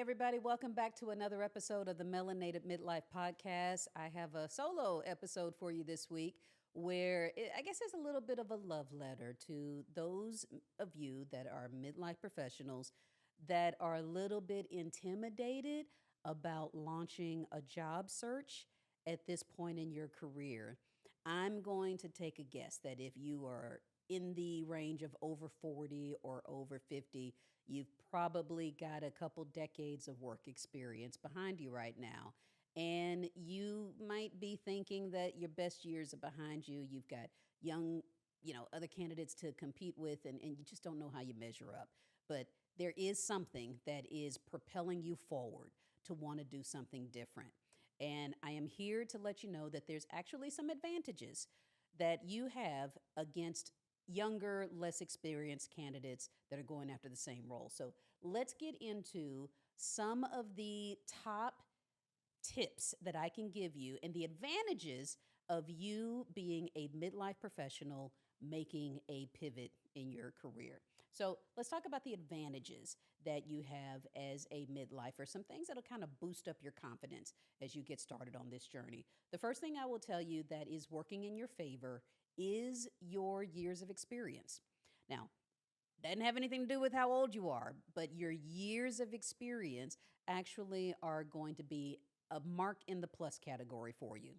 everybody. Welcome back to another episode of the Melanated Midlife Podcast. I have a solo episode for you this week where I guess it's a little bit of a love letter to those of you that are midlife professionals that are a little bit intimidated about launching a job search at this point in your career. I'm going to take a guess that if you are in the range of over 40 or over 50, you've probably got a couple decades of work experience behind you right now. And you might be thinking that your best years are behind you. You've got young, other candidates to compete with, and you just don't know how you measure up. But there is something that is propelling you forward to want to do something different. And I am here to let you know that there's actually some advantages that you have against younger, less experienced candidates that are going after the same role. So let's get into some of the top tips that I can give you and the advantages of you being a midlife professional making a pivot in your career. So let's talk about the advantages that you have as a midlifer, some things that'll kind of boost up your confidence as you get started on this journey. The first thing I will tell you that is working in your favor is your years of experience. Now, doesn't have anything to do with how old you are, but your years of experience actually are going to be a mark in the plus category for you.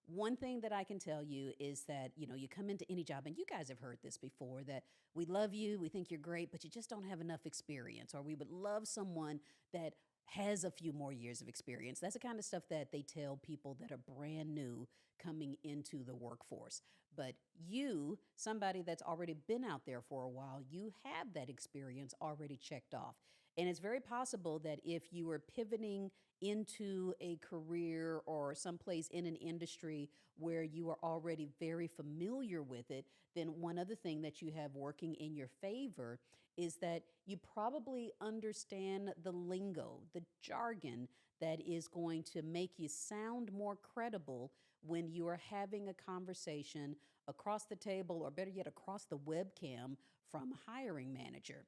One thing that I can tell you is that, you come into any job, and you guys have heard this before, that we love you, we think you're great, but you just don't have enough experience, or we would love someone that has a few more years of experience. That's the kind of stuff that they tell people that are brand new coming into the workforce. But you, somebody that's already been out there for a while, you have that experience already checked off. And it's very possible that if you were pivoting into a career or someplace in an industry where you are already very familiar with it, then one other thing that you have working in your favor is that you probably understand the lingo, the jargon that is going to make you sound more credible when you are having a conversation across the table, or better yet, across the webcam from a hiring manager.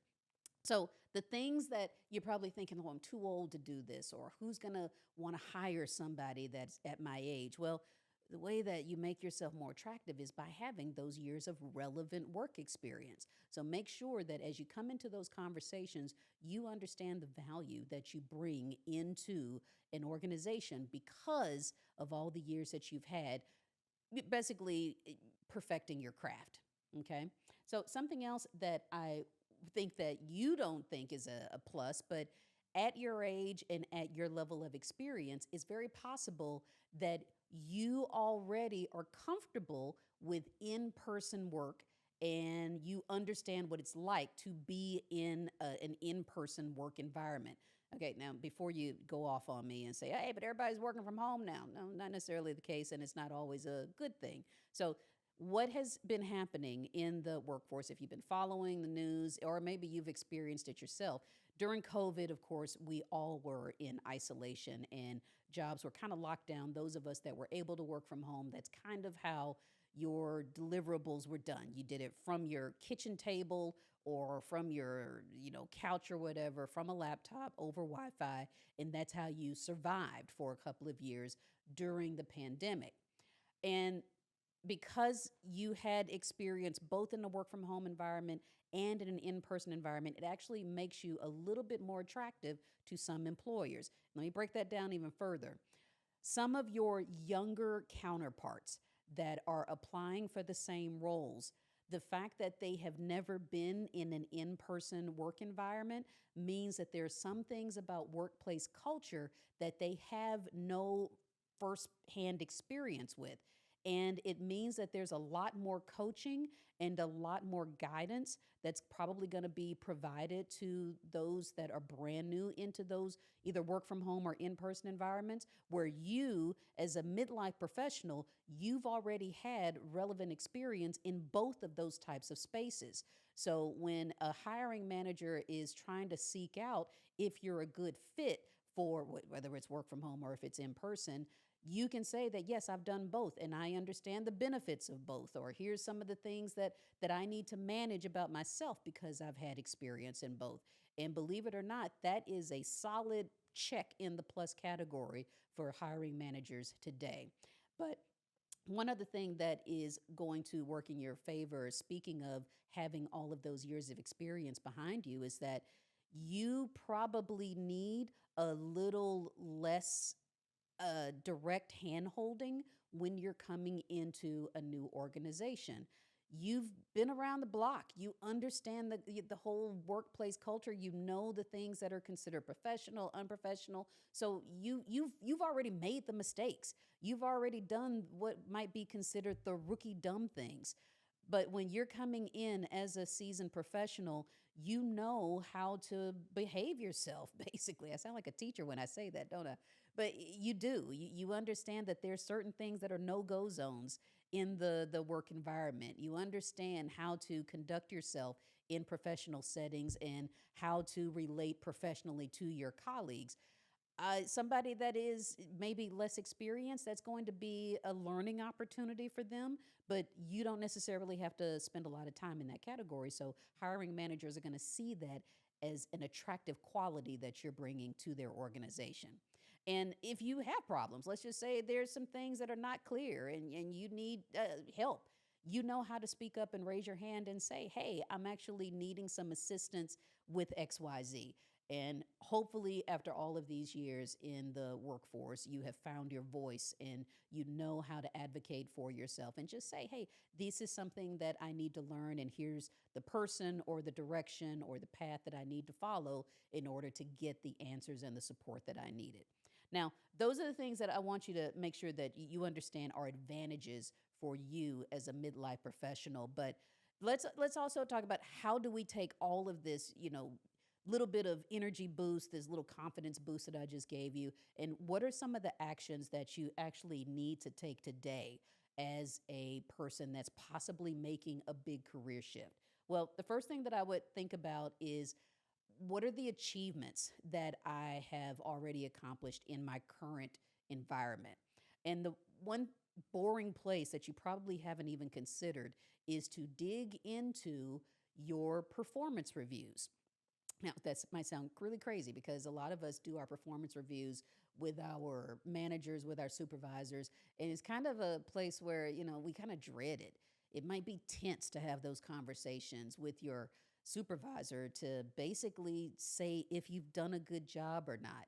So the things that you're probably thinking, oh, I'm too old to do this, or who's going to want to hire somebody that's at my age? Well, the way that you make yourself more attractive is by having those years of relevant work experience. So make sure that as you come into those conversations, you understand the value that you bring into an organization because of all the years that you've had, basically perfecting your craft. Okay. So something else that I think that you don't think is a plus, but at your age and at your level of experience, it's very possible that you already are comfortable with in-person work and you understand what it's like to be in an in-person work environment. Okay, now before you go off on me and say, hey, but everybody's working from home now. No, not necessarily the case, and it's not always a good thing. So what has been happening in the workforce, if you've been following the news, or maybe you've experienced it yourself? During COVID, of course, we all were in isolation and jobs were kind of locked down. Those of us that were able to work from home, that's kind of how your deliverables were done. You did it from your kitchen table or from your, couch or whatever, from a laptop over Wi-Fi, and that's how you survived for a couple of years during the pandemic. And because you had experience both in the work from home environment and in an in-person environment, it actually makes you a little bit more attractive to some employers. Let me break that down even further. Some of your younger counterparts that are applying for the same roles, the fact that they have never been in an in-person work environment means that there are some things about workplace culture that they have no first-hand experience with. And it means that there's a lot more coaching and a lot more guidance that's probably going to be provided to those that are brand new into those either work from home or in-person environments, where you, as a midlife professional, you've already had relevant experience in both of those types of spaces. So when a hiring manager is trying to seek out if you're a good fit for whether it's work from home or if it's in person, you can say that, yes, I've done both and I understand the benefits of both, or here's some of the things that I need to manage about myself because I've had experience in both. And believe it or not, that is a solid check in the plus category for hiring managers today. But one other thing that is going to work in your favor, speaking of having all of those years of experience behind you, is that you probably need a little less direct hand holding when you're coming into a new organization. You've been around the block. You understand the whole workplace culture. You know the things that are considered professional, unprofessional. So you've already made the mistakes. You've already done what might be considered the rookie dumb things. But when you're coming in as a seasoned professional, you know how to behave yourself, basically. I sound like a teacher when I say that, don't I? But you do. You understand that there's certain things that are no-go zones in the work environment. You understand how to conduct yourself in professional settings and how to relate professionally to your colleagues. Somebody that is maybe less experienced, that's going to be a learning opportunity for them, but you don't necessarily have to spend a lot of time in that category. So, hiring managers are going to see that as an attractive quality that you're bringing to their organization. And if you have problems, let's just say there's some things that are not clear and you need help, you know how to speak up and raise your hand and say, hey, I'm actually needing some assistance with XYZ. And hopefully, after all of these years in the workforce, you have found your voice and you know how to advocate for yourself and just say, hey, this is something that I need to learn. And here's the person or the direction or the path that I need to follow in order to get the answers and the support that I needed. Now, those are the things that I want you to make sure that you understand are advantages for you as a midlife professional. But let's also talk about how do we take all of this, little bit of energy boost, this little confidence boost that I just gave you, and what are some of the actions that you actually need to take today as a person that's possibly making a big career shift? Well, the first thing that I would think about is what are the achievements that I have already accomplished in my current environment? And the one boring place that you probably haven't even considered is to dig into your performance reviews. Now, that might sound really crazy because a lot of us do our performance reviews with our managers, with our supervisors, and it's kind of a place where, we kind of dread it. It might be tense to have those conversations with your supervisor to basically say if you've done a good job or not.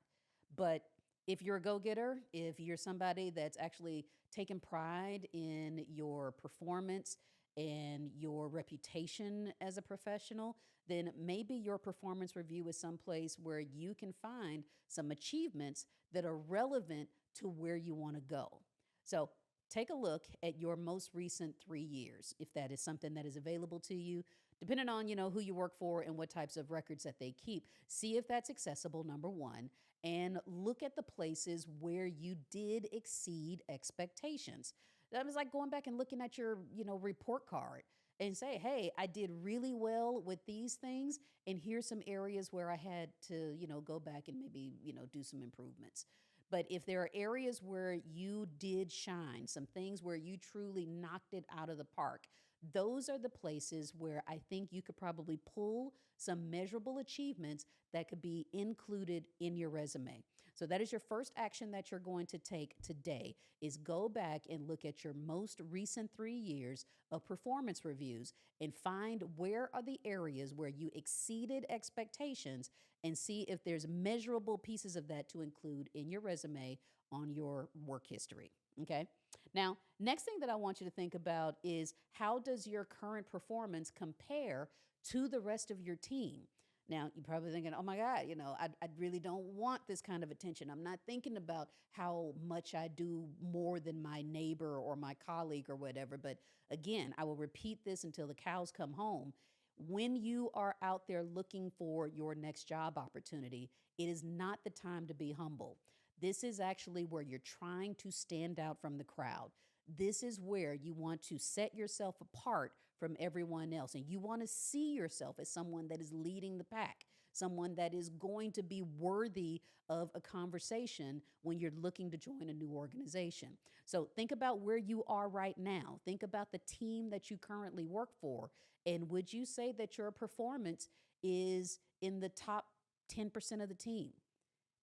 But if you're a go getter, if you're somebody that's actually taken pride in your performance and your reputation as a professional, then maybe your performance review is someplace where you can find some achievements that are relevant to where you want to go. So take a look at your most recent 3 years, if that is something that is available to you, depending on, who you work for and what types of records that they keep. See if that's accessible, number one, and look at the places where you did exceed expectations. That was like going back and looking at your, report card and say, hey, I did really well with these things. And here's some areas where I had to, go back and maybe, do some improvements. But if there are areas where you did shine, some things where you truly knocked it out of the park, those are the places where I think you could probably pull some measurable achievements that could be included in your resume. So that is your first action that you're going to take today is go back and look at your most recent 3 years of performance reviews and find where are the areas where you exceeded expectations and see if there's measurable pieces of that to include in your resume on your work history. Okay. Now, next thing that I want you to think about is how does your current performance compare to the rest of your team? Now, you're probably thinking, oh my God, I really don't want this kind of attention. I'm not thinking about how much I do more than my neighbor or my colleague or whatever. But again, I will repeat this until the cows come home. When you are out there looking for your next job opportunity, it is not the time to be humble. This is actually where you're trying to stand out from the crowd. This is where you want to set yourself apart from everyone else. And you want to see yourself as someone that is leading the pack, someone that is going to be worthy of a conversation when you're looking to join a new organization. So think about where you are right now. Think about the team that you currently work for. And would you say that your performance is in the top 10% of the team,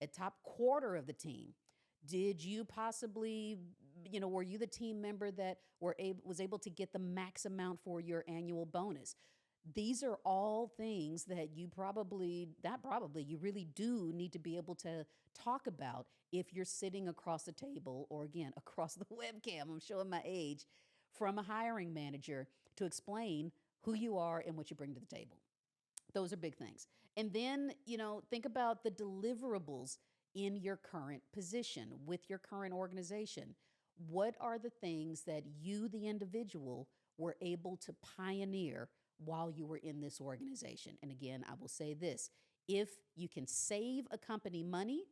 a top quarter of the team? Did you possibly, were you the team member that was able to get the max amount for your annual bonus? These are all things that you probably, not probably, you really do need to be able to talk about if you're sitting across the table or, again, across the webcam. I'm showing my age, from a hiring manager to explain who you are and what you bring to the table. Those are big things. And then, think about the deliverables in your current position with your current organization. What are the things that you, the individual, were able to pioneer while you were in this organization? And again, I will say this: if you can save a company money,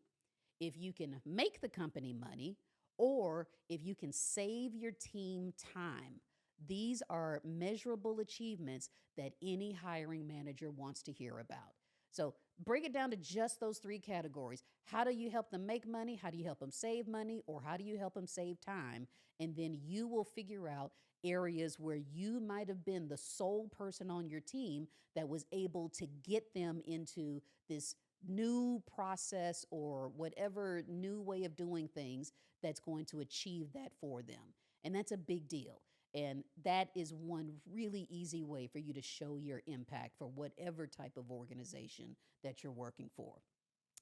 if you can make the company money, or if you can save your team time, these are measurable achievements that any hiring manager wants to hear about. So break it down to just those three categories. How do you help them make money? How do you help them save money? Or how do you help them save time? And then you will figure out areas where you might have been the sole person on your team that was able to get them into this new process or whatever new way of doing things that's going to achieve that for them. And that's a big deal. And that is one really easy way for you to show your impact for whatever type of organization that you're working for.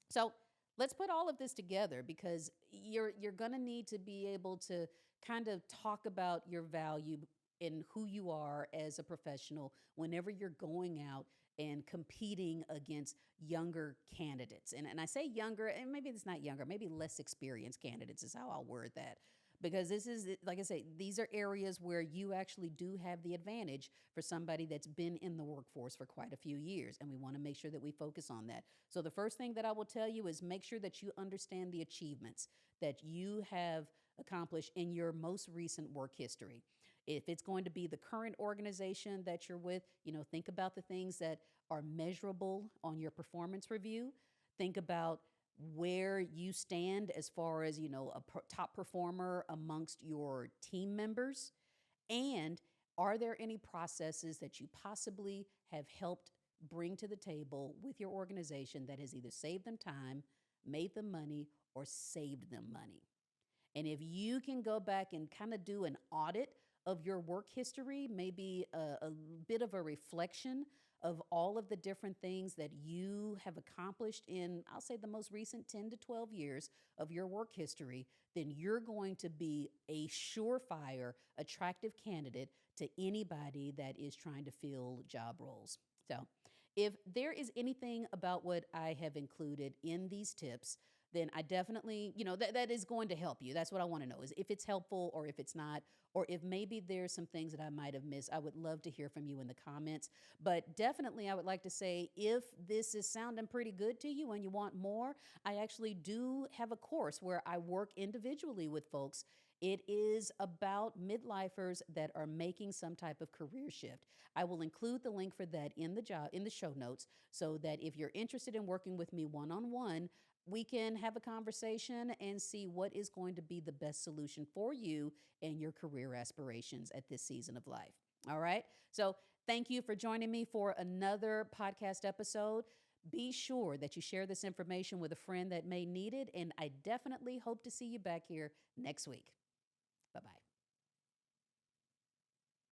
So let's put all of this together, because you're going to need to be able to kind of talk about your value and who you are as a professional whenever you're going out and competing against younger candidates. And I say younger, and maybe it's not younger, maybe less experienced candidates is how I'll word that. Because this is, like I say, these are areas where you actually do have the advantage for somebody that's been in the workforce for quite a few years. And we want to make sure that we focus on that. So the first thing that I will tell you is make sure that you understand the achievements that you have accomplished in your most recent work history. If it's going to be the current organization that you're with, think about the things that are measurable on your performance review. Think about where you stand as far as, top performer amongst your team members. And are there any processes that you possibly have helped bring to the table with your organization that has either saved them time, made them money, or saved them money? And if you can go back and kind of do an audit of your work history, maybe a bit of a reflection of all of the different things that you have accomplished in, I'll say, the most recent 10 to 12 years of your work history, then you're going to be a surefire, attractive candidate to anybody that is trying to fill job roles. So if there is anything about what I have included in these tips, then I definitely, that is going to help you. That's what I want to know, is if it's helpful or if it's not, or if maybe there's some things that I might have missed. I would love to hear from you in the comments. But definitely, I would like to say, if this is sounding pretty good to you and you want more, I actually do have a course where I work individually with folks. It is about midlifers that are making some type of career shift. I will include the link for that in the show notes, so that if you're interested in working with me one-on-one, we can have a conversation and see what is going to be the best solution for you and your career aspirations at this season of life. All right. So thank you for joining me for another podcast episode. Be sure that you share this information with a friend that may need it. And I definitely hope to see you back here next week.